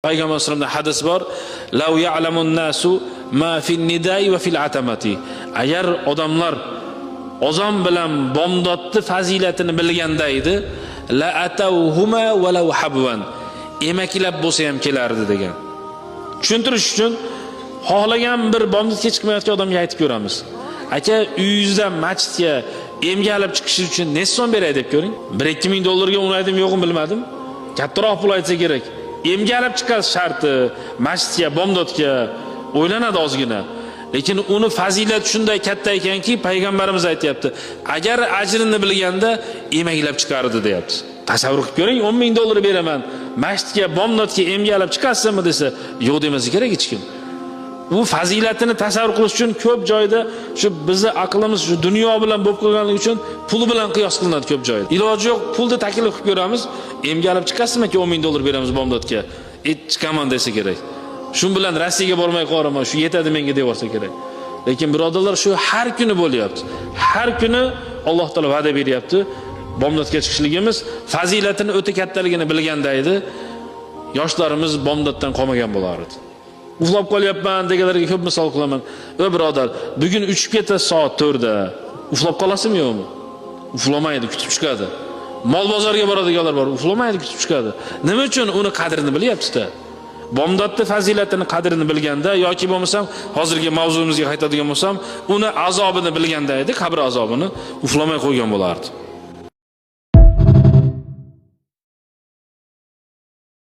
Payg'ambar sollallohu hadis bor. Law ya'lamun nasu ma fil nidai va fil atamati. Agar odamlar ozon bilan bomdodni fazilatini bilganda edi, la atawhuma va law habwan. Emakilab bo'lsa ham kelardi degan. Tushuntirish uchun xohlagan bir bomdodga chiqmayotgan odamga aytib ko'ramiz. Aka, uyingizdan masjidga emga olib chiqish uchun necha so'm beray deb ko'ring. 1-2 ming dollarga ulaydim yo'qmi bilmadim. Kattaroq pul aytsa kerak. Emga olib chiqish sharti, masjidga, bomdodga o'ylanadi ozgina. Lekin uni fazilat shunday katta ekanki, payg'ambarimiz aytayapti. Agar ajrini bilganda emaklab chiqardi deyapti. Tasavvur qilib ko'ring, 10 ming dollar beraman, masjidga, bomdodga emga olib chiqasizmi desa, yo'q demasa kerak hech kim. Bu fazilatini tasavvur qilish uchun ko'p joyda shu bizni aqlimiz shu dunyo bilan bo'lib qolganligi uchun pul bilan qiyos qilinadi ko'p joyda. Iloji yo'q, pulni taklif qilib ko'ramiz. Emga olib chiqasizmi-ki 10 ming dollar beramiz bomdodga. Chiqaman desa kerak. Shu bilan Rossiyaga bormay qo'raman, shu yetadi menga deb olsa kerak. Lekin birodarlar, shu har kuni bo'lyapti. Har kuni Alloh taolo va'da beryapti. Bomdodga chiqishligimiz fazilatini o'ta kattaligini bilganda edi, yoshlarimiz bomdoddan qolmagan bo'lardi. Uxlab qolyapman deganlarga ko'p misol qilaman. Birodar, bugun uchib ketasiz soat 4 da. Uxlab qolasizmi yo'qmi? Uxlamaydi, kutib chiqadi. Mol bozorga boradiganlar bor, uxlamaydi, kutib chiqadi. Nima uchun? Uni qadrini bilyapsiz-da. Bomdodni fazilatini, qadrini bilganda yoki bo'lmasam, hozirgi mavzumizga qaytadigan bo'lsam, uni azobini bilganda edi, qabr azobini, uxlamay qo'ygan bo'lardi.